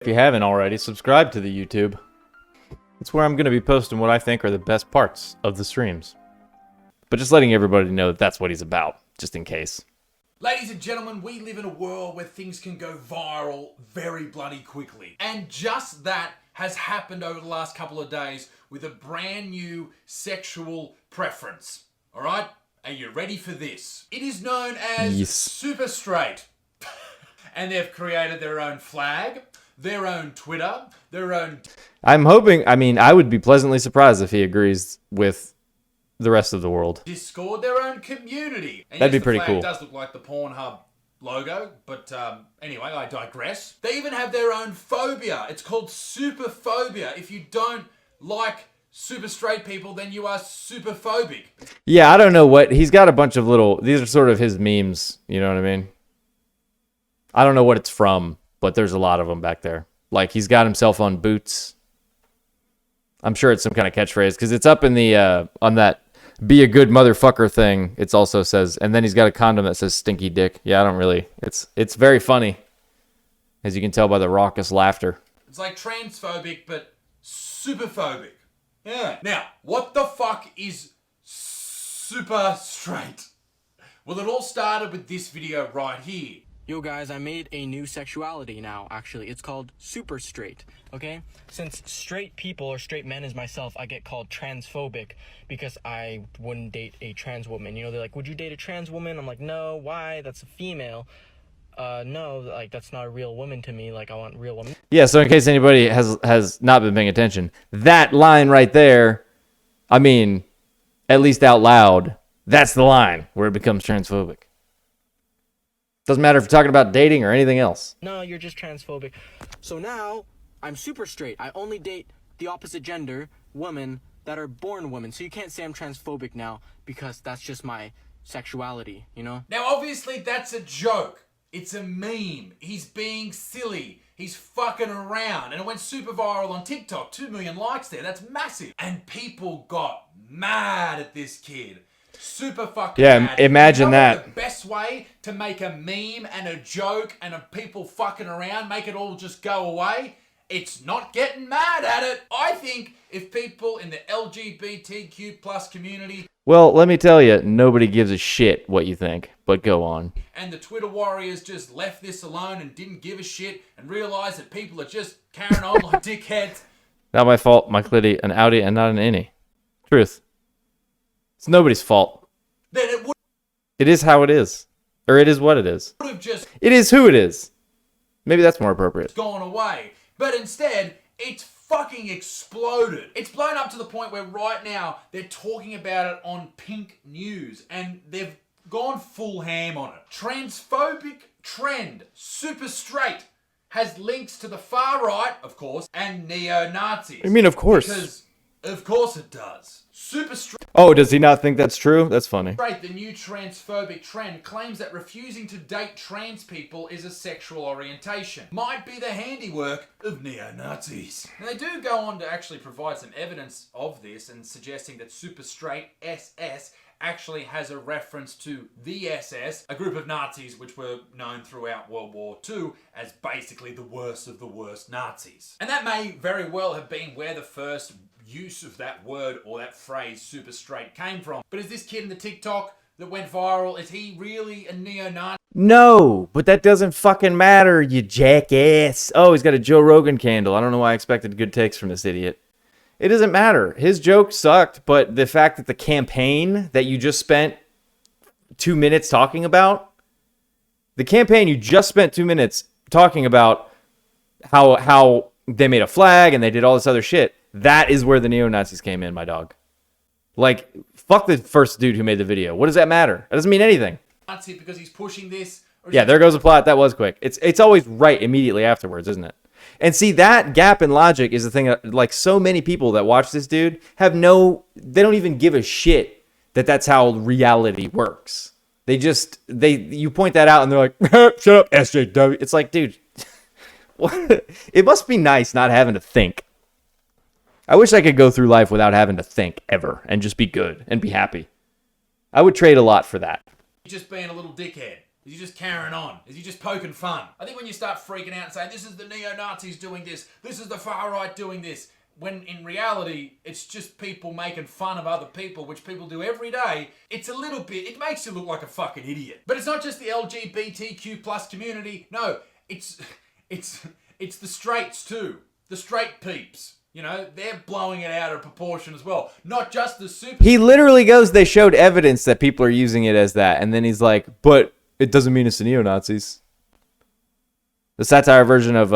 If you haven't already, subscribe to the YouTube. It's where I'm going to be posting what I think are the best parts of the streams. But just letting everybody know that that's what he's about, just in case. Ladies and gentlemen, we live in a world where things can go viral very bloody quickly. And just that has happened over the last couple of days with a brand new sexual preference. Alright? Are you ready for this? It is known as super straight. And they've created their own flag, their own Twitter, their own... I'm hoping, I would be pleasantly surprised if he agrees with the rest of the world. Discord, their own community. And That'd yes, be pretty cool. It does look like the Pornhub logo, but anyway, I digress. They even have their own phobia. It's called superphobia. If you don't like super straight people, then you are superphobic. Yeah, I don't know what... He's got a bunch of little... These are sort of his memes, you know what I mean? I don't know what it's from, but there's a lot of them back there. Like, he's got himself on boots. I'm sure it's some kind of catchphrase, because it's up in the... on that be a good motherfucker thing, it also says... And then he's got a condom that says stinky dick. Yeah, I don't really... It's very funny, as you can tell by the raucous laughter. It's like transphobic, but superphobic. Yeah. Now, what the fuck is super straight? Well, it all started with this video right here. Yo guys, I made a new sexuality now, actually. It's called super straight, okay? Since straight people, or straight men as myself, I get called transphobic because I wouldn't date a trans woman. You know, they're like, would you date a trans woman? I'm like, no, why? That's a female. No, like, that's not a real woman to me. Like, I want real women. Yeah, so in case anybody has not been paying attention, that line right there, at least out loud, that's the line where it becomes transphobic. Doesn't matter if you're talking about dating or anything else. No, you're just transphobic. So now, I'm super straight. I only date the opposite gender, women, that are born women. So you can't say I'm transphobic now, because that's just my sexuality, you know? Now, obviously, that's a joke. It's a meme. He's being silly. He's fucking around. And it went super viral on TikTok. 2 million likes there. That's massive. And people got mad at this kid. Super fucking mad. Imagine that. The best way to make a meme and a joke and a people fucking around, make it all just go away, it's not getting mad at it. I think if people in the LGBTQ plus community... Well, let me tell you, nobody gives a shit what you think, but go on. And the Twitter warriors just left this alone and didn't give a shit and realized that people are just carrying on like dickheads. Not my fault, my clitty, an outie, and not an innie. Truth. It's nobody's fault. Then it would... It is how it is. Or it is what it is. Would have just... It is who it is. Maybe that's more appropriate. Gone away. But instead, it's fucking exploded. It's blown up to the point where right now they're talking about it on Pink News and they've gone full ham on it. Transphobic trend, super straight, has links to the far right, of course, and neo-Nazis. I mean, of course. Because, of course it does. Super straight. Oh, does he not think that's true? That's funny. The new transphobic trend claims that refusing to date trans people is a sexual orientation. Might be the handiwork of neo-Nazis. Now, they do go on to actually provide some evidence of this and suggesting that super straight SS actually has a reference to the SS, a group of Nazis which were known throughout World War II as basically the worst of the worst Nazis. And that may very well have been where the first use of that word or that phrase super straight came from. But is this kid in the TikTok that went viral, is he really a neo-Nazi? No, but that doesn't fucking matter, you jackass. Oh, he's got a Joe Rogan candle. I don't know why I expected good takes from this idiot. It doesn't matter. His joke sucked, but the fact that the campaign that you just spent 2 minutes talking about, the campaign you just spent 2 minutes talking about how they made a flag and they did all this other shit, that is where the neo-Nazis came in, my dog. Like, fuck the first dude who made the video. What does that matter? That doesn't mean anything. Nazi because he's pushing this. Yeah, there goes the plot. That was quick. It's always right immediately afterwards, isn't it? And see, that gap in logic is the thing that, like, so many people that watch this dude they don't even give a shit that that's how reality works. You point that out and they're like, shut up, SJW. It's like, dude, what? It must be nice not having to think. I wish I could go through life without having to think ever and just be good and be happy. I would trade a lot for that. Just being a little dickhead. Is he just carrying on? Is he just poking fun? I think when you start freaking out and saying, this is the neo-Nazis doing this is the far-right doing this, when in reality, it's just people making fun of other people, which people do every day, it's a little bit, it makes you look like a fucking idiot. But it's not just the LGBTQ plus community. No, it's the straights too. The straight peeps. You know, they're blowing it out of proportion as well. Not just the super... He literally goes, they showed evidence that people are using it as that. And then he's like, but it doesn't mean it's the neo-Nazis. The satire version of,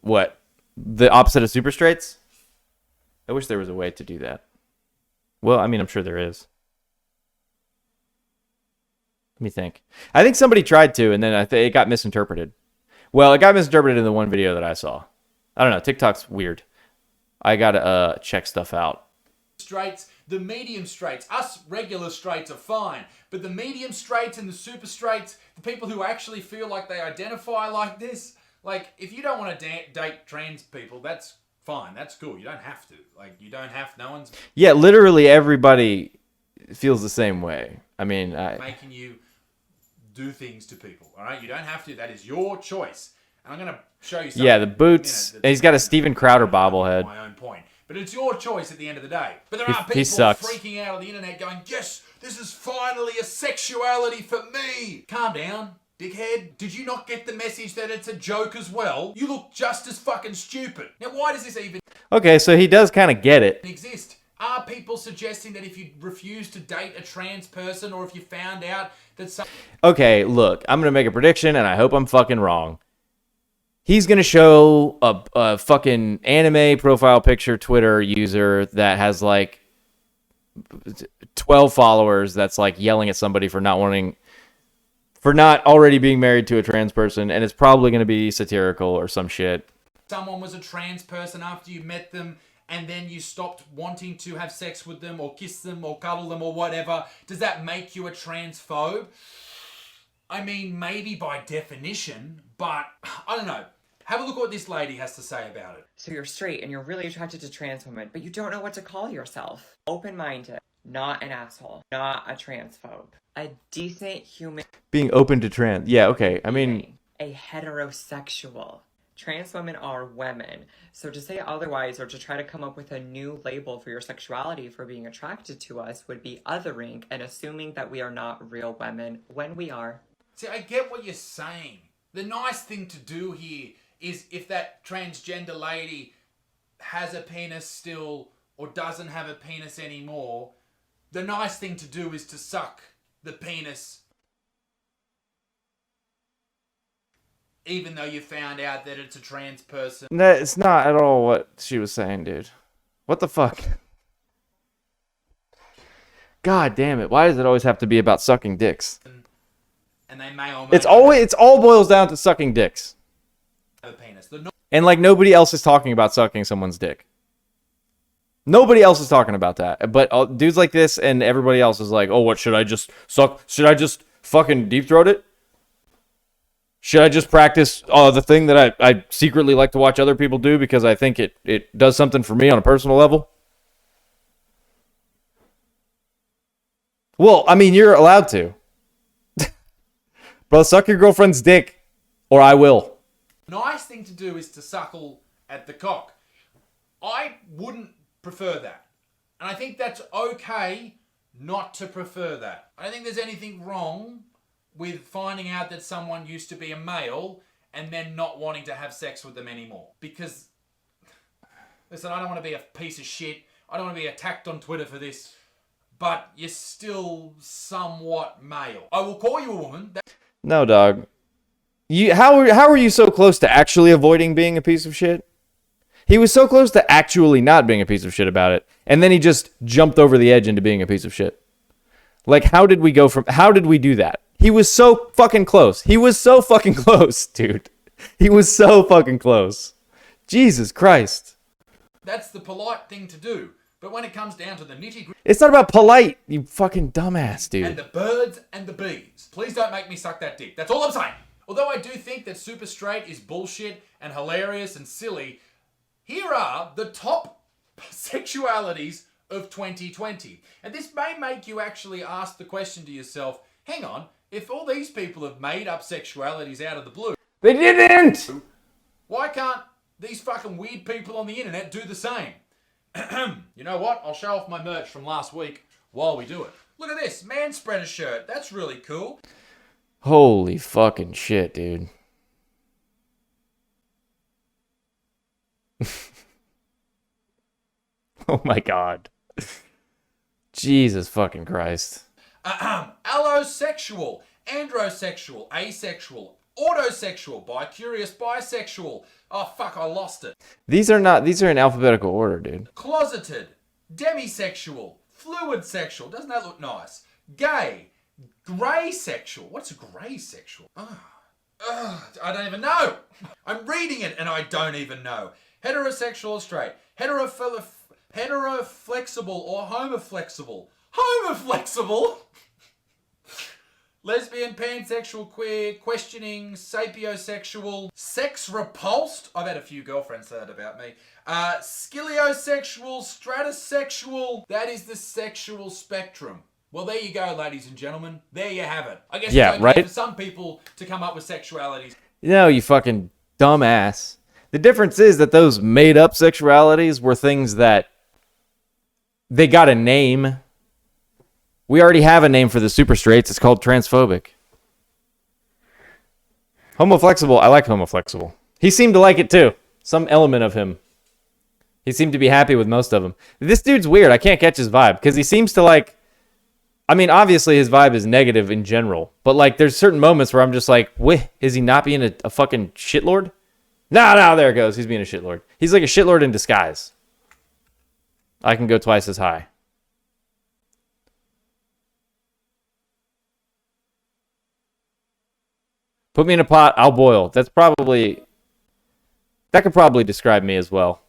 what? The opposite of super straights? I wish there was a way to do that. Well, I mean, I'm sure there is. Let me think. I think somebody tried to, and then it got misinterpreted. Well, it got misinterpreted in the one video that I saw. I don't know. TikTok's weird. I gotta check stuff out. Straights, the medium straights, us regular straights are fine, but the medium straights and the super straights, the people who actually feel like they identify like this, like, if you don't want to date trans people, that's fine, that's cool. You don't have to. Like, you don't have, no one's... Yeah, literally everybody feels the same way. I mean... making you do things to people, all right? You don't have to. That is your choice. And I'm going to show you something. Yeah, the boots. And he's got a Steven Crowder bobblehead. My own point. But it's your choice at the end of the day. But there are He people sucks. freaking out on the internet going, yes, this is finally a sexuality for me. Calm down, dickhead. Did you not get the message that it's a joke as well? You look just as fucking stupid. Now, why does this even Okay, so he does kind of get it. exist? Are people suggesting that if you refuse to date a trans person, or if you found out that some... Okay, look, I'm going to make a prediction, and I hope I'm fucking wrong. He's going to show a fucking anime profile picture Twitter user that has like 12 followers that's like yelling at somebody for not already being married to a trans person, and it's probably going to be satirical or some shit. someone was a trans person after you met them and then you stopped wanting to have sex with them or kiss them or cuddle them or whatever, does that make you a transphobe? I mean, maybe by definition, but I don't know. Have a look at what this lady has to say about it. So you're straight and you're really attracted to trans women, but you don't know what to call yourself. Open-minded, not an asshole, not a transphobe. A decent human Being open to trans. Yeah, okay. I mean, being. A heterosexual. Trans women are women. So to say otherwise or to try to come up with a new label for your sexuality for being attracted to us would be othering and assuming that we are not real women when we are. See, I get what you're saying. The nice thing to do here is if that transgender lady has a penis still or doesn't have a penis anymore, the nice thing to do is to suck the penis even though you found out that it's a trans person. no, it's not at all what she was saying, dude. What the fuck? God damn it. Why does it always have to be about sucking dicks? And they may or may It's all boils down to sucking dicks. have a penis. And like nobody else is talking about sucking someone's dick. Nobody else is talking about that. But dudes like this and everybody else is like, oh, what, should I just suck? Should I just fucking deep throat it? Should I just practice the thing that I secretly like to watch other people do because I think it does something for me on a personal level? Well, I mean, you're allowed to. Bro, suck your girlfriend's dick, or I will. Nice thing to do is to suckle at the cock. I wouldn't prefer that. And I think that's okay not to prefer that. I don't think there's anything wrong with finding out that someone used to be a male and then not wanting to have sex with them anymore. Because, listen, I don't want to be a piece of shit. I don't want to be attacked on Twitter for this. But you're still somewhat male. I will call you a woman. No, dog. How are you so close to actually avoiding being a piece of shit? He was so close to actually not being a piece of shit about it, and then he just jumped over the edge into being a piece of shit. Like, how did we do that? He was so fucking close. He was so fucking close, dude. He was so fucking close. Jesus Christ. That's the polite thing to do. But when it comes down to the nitty-gritty... It's not about polite, you fucking dumbass, dude. And the birds and the bees. Please don't make me suck that dick. That's all I'm saying. Although I do think that super straight is bullshit and hilarious and silly, here are the top sexualities of 2020. And this may make you actually ask the question to yourself, hang on, If all these people have made up sexualities out of the blue, They didn't! why can't these fucking weird people on the internet do the same? You know what? I'll show off my merch from last week while we do it. Look at this, man spreader shirt. That's really cool. Holy fucking shit, dude. Oh my god. Jesus fucking Christ. Allosexual, androsexual, asexual, autosexual, bicurious, bisexual. Oh fuck, I lost it. These are in alphabetical order, dude. Closeted, demisexual, fluid sexual. Doesn't that look nice? Gay, grey sexual. What's a grey sexual? I don't even know. I'm reading it and I don't even know. Heterosexual or straight. Heteroflexible or homoflexible. Homoflexible? Lesbian, pansexual, queer, questioning, sapiosexual, sex repulsed. I've had a few girlfriends say that about me. Sciliosexual, stratosexual. That is the sexual spectrum. Well, there you go, ladies and gentlemen. There you have it. I guess Yeah, it's okay right? for some people to come up with sexualities. No, you fucking dumbass. The difference is that those made up sexualities were things that they got a name. We already have a name for the super straights. It's called transphobic. Homoflexible. I like homoflexible. He seemed to like it too. Some element of him. He seemed to be happy with most of them. This dude's weird. I can't catch his vibe because he seems to like... I mean, obviously his vibe is negative in general, but like there's certain moments where I'm just like, wait, is he not being a fucking shitlord? No, there it goes. He's being a shitlord. He's like a shitlord in disguise. I can go twice as high. Put me in a pot, I'll boil. That could probably describe me as well.